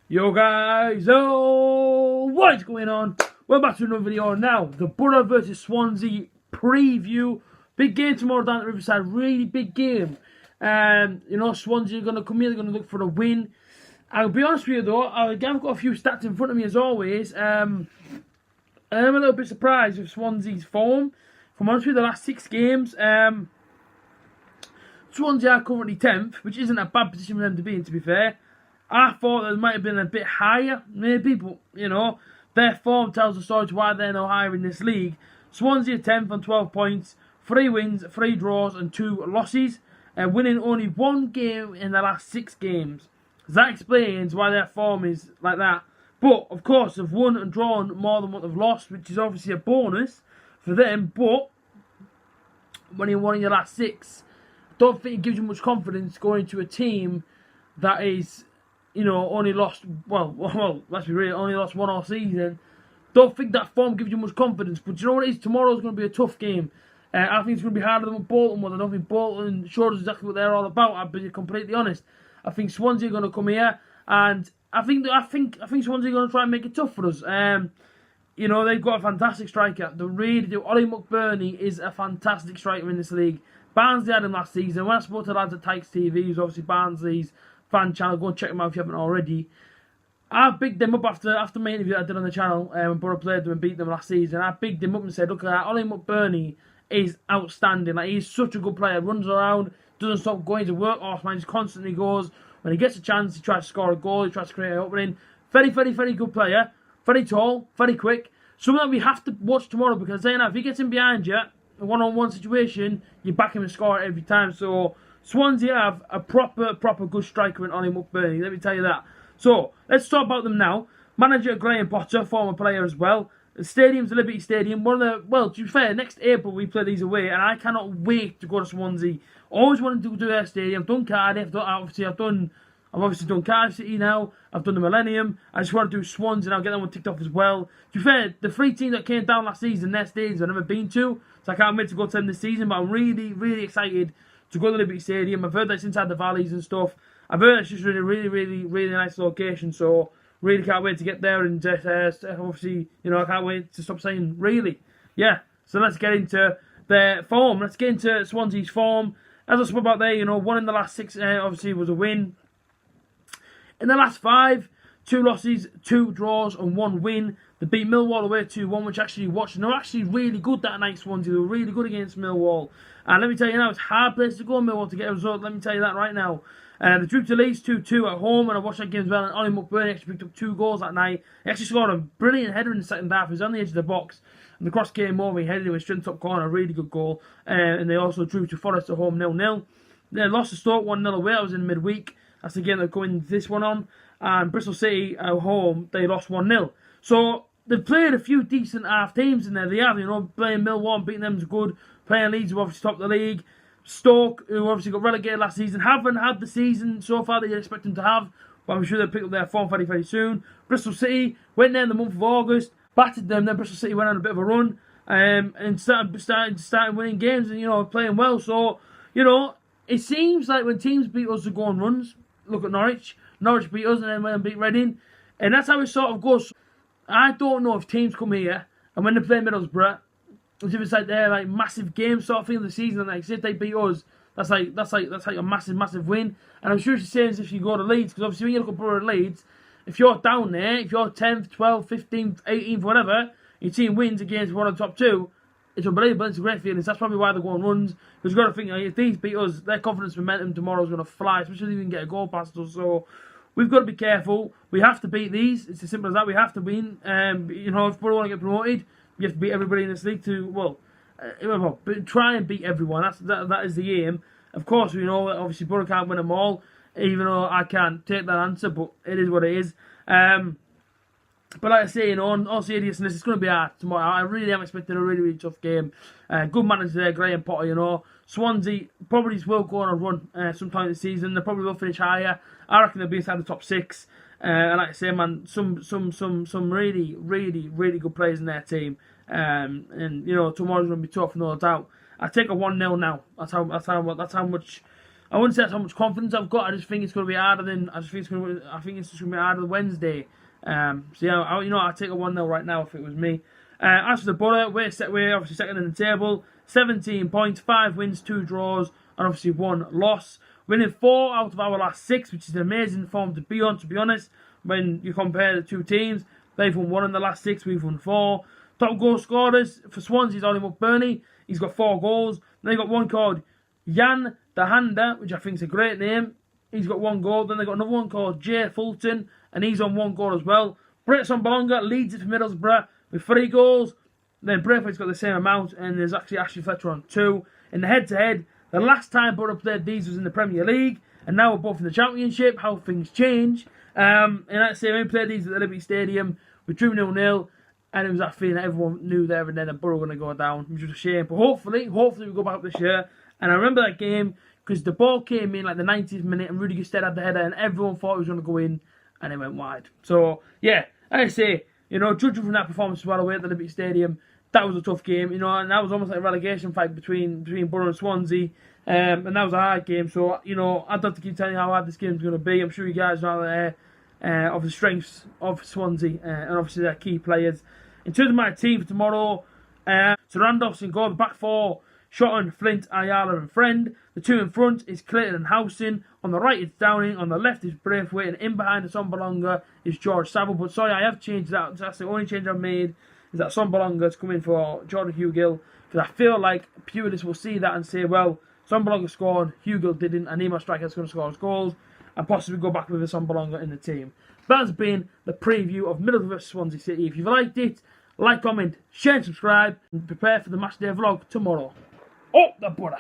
Yo guys, oh, what is going on? We're back to another video now. The Boro versus Swansea preview. Big game tomorrow down at Riverside. Really big game. Swansea are going to come here. They're going to look for a win. I'll be honest with you though, I've got a few stats in front of me as always. I'm a little bit surprised with Swansea's form. If I'm honest with you, the last 6 games, Swansea are currently 10th, which isn't a bad position for them to be in, to be fair. I thought they might have been a bit higher, maybe, but, their form tells the story to why they're no higher in this league. Swansea 10th on 12 points, 3 wins, 3 draws and 2 losses, winning only 1 game in the last 6 games. That explains why their form is like that. But, of course, they've won and drawn more than what they've lost, which is obviously a bonus for them, but when you won in your last 6, I don't think it gives you much confidence going to a team that is, only lost, let's be real, only lost 1 all season. Don't think that form gives you much confidence. But you know what it is? Tomorrow's going to be a tough game. I think it's going to be harder than what Bolton was. I don't think Bolton showed us exactly what they're all about. I'll be completely honest. I think Swansea are going to come here, and I think Swansea are going to try and make it tough for us. They've got a fantastic striker. They really do. Ollie McBurney is a fantastic striker in this league. Barnsley had him last season. When I spoke to the lads at Tykes TV, who's obviously Barnsley's fan channel, go and check them out if you haven't already. I bigged them up after my interview that I did on the channel when Boro played them and beat them last season. I bigged them up and said, look at that, Ollie McBurney is outstanding. Like, he's such a good player. Runs around, doesn't stop going to work. Man, just constantly goes. When he gets a chance, he tries to score a goal. He tries to create an opening. Very, very, very good player. Very tall, very quick. Something that we have to watch tomorrow, because if he gets in behind you, a one-on-one situation, you back him and score it every time. So Swansea have a proper good striker in Ollie McBurney, let me tell you that. So, let's talk about them now. Manager Graham Potter, former player as well. The stadium's the Liberty Stadium. To be fair, next April we play these away, and I cannot wait to go to Swansea. Always wanted to go to their stadium. I've done Cardiff, I've obviously done Cardiff City now. I've done the Millennium. I just want to do Swansea, and I'll get that one ticked off as well. To be fair, the 3 teams that came down last season, their stadiums I've never been to, so I can't wait to go to them this season, but I'm really, really excited to go to the Liberty Stadium. I've heard that it's inside the valleys and stuff. I've heard it's just really, really, really, really nice location. So really can't wait to get there, and obviously, I can't wait to stop saying really. Yeah. So let's get into their form. Let's get into Swansea's form. As I spoke about there, 1 in the last 6 obviously was a win. In the last 5, 2 losses, 2 draws and 1 win. They beat Millwall away 2-1, which actually watched. And they were actually really good that night, Swansea. They were really good against Millwall. And let me tell you now, it's a hard place to go, Millwall, to get a result. Let me tell you that right now. They drew to Leeds 2-2 at home, and I watched that game as well. And Ollie McBurney actually picked up 2 goals that night. He actually scored a brilliant header in the second half. He was on the edge of the box, and the cross came over. He headed it straight top corner, a really good goal. And they also drew to Forest at home 0-0. They lost to Stoke 1-0 away. I was in midweek. That's the game they're going this one on. And Bristol City at home, they lost 1-0. So they've played a few decent half teams in there. They have, playing Millwall and beating them is good. Playing Leeds, who obviously topped the league. Stoke, who obviously got relegated last season, haven't had the season so far that you'd expect them to have, but I'm sure they'll pick up their form very, very soon. Bristol City went there in the month of August, battered them, then Bristol City went on a bit of a run, and started winning games and, playing well. So, it seems like when teams beat us, they go on runs. Look at Norwich. Norwich beat us and then went and beat Reading. And that's how it sort of goes. I don't know if teams come here, and when they play Middlesbrough, as if it's like their massive game sort of thing of the season, and if they beat us, that's like a massive win. And I'm sure it's the same as if you go to Leeds, because obviously when you look at Boro Leeds, if you're down there, if you're 10th, 12th, 15th, 18th, whatever, your team wins against one of the top 2, it's unbelievable. It's a great feeling. That's probably why they're going runs. Because you've got to think, if these beat us, their confidence momentum tomorrow is going to fly, especially if they can get a goal past us. So we've got to be careful. We have to beat these. It's as simple as that. We have to win. If Boro want to get promoted, you have to beat everybody in this league to, try and beat everyone. That is the aim. Of course, we know that obviously Boro can't win them all, even though I can't take that answer, but it is what it is. But like I say, all seriousness, it's going to be hard tomorrow. I really am expecting a really, really tough game. Good manager there, Graham Potter, Swansea probably will go on a run sometime this season. They probably will finish higher. I reckon they'll be inside the top 6. And like I say, man, some really, really, really good players in their team. And tomorrow's going to be tough, no doubt. I take a 1-0 now. That's how much I wouldn't say that's how much confidence I've got. I just think it's going to be harder than I think it's just going to be harder than Wednesday. So yeah, I'd take a 1-0 right now if it was me. As for the Boro, we're obviously second in the table, 17 points, 5 wins, 2 draws, and obviously 1 loss. Winning 4 out of our last 6, which is an amazing form to be on, to be honest. When you compare the two teams, they've won 1 in the last 6, we've won 4. Top goal scorers for Swansea is Ollie McBurney. He's got 4 goals. Then they got one called Jan de Handa, which I think is a great name. He's got 1 goal. Then they got another one called Jay Fulton, and he's on 1 goal as well. ASSOMBALONGA leads it for Middlesbrough with 3 goals. Then Braithwaite's got the same amount, and there's actually Ashley Fletcher on 2. In the head-to-head, the last time Boro played these was in the Premier League, and now we're both in the Championship. How things change. And let's say when we played these at the Liberty Stadium, we drew 0-0, and it was that feeling that everyone knew there and then that Boro were going to go down, which was a shame. But hopefully we go back up this year. And I remember that game because the ball came in like the 90th minute, and Rudy Gusted had the header, and everyone thought it was going to go in, and it went wide. So yeah, I say, judging from that performance as well away at the Liberty Stadium, that was a tough game, and that was almost like a relegation fight between Boro and Swansea, and that was a hard game. So I'd love to keep telling you how hard this game's going to be. I'm sure you guys know of the strengths of Swansea and obviously their key players. In terms of my team for tomorrow, so Randolph's in goal, the back 4, Shotton, Flint, Ayala and Friend. The 2 in front is Clayton and Howson. On the right it's Downing. On the left is Braithwaite. And in behind ASSOMBALONGA is George Saville. But sorry, I have changed that. That's the only change I've made, is that ASSOMBALONGA's come in for Jordan Hugill. Because I feel like purists will see that and say, well, ASSOMBALONGA scored, Hugill didn't. I need my striker that's going to score his goals. And possibly go back with ASSOMBALONGA in the team. That's been the preview of Middlesbrough vs Swansea City. If you've liked it, like, comment, share and subscribe. And prepare for the match day vlog tomorrow. Oh, the butter.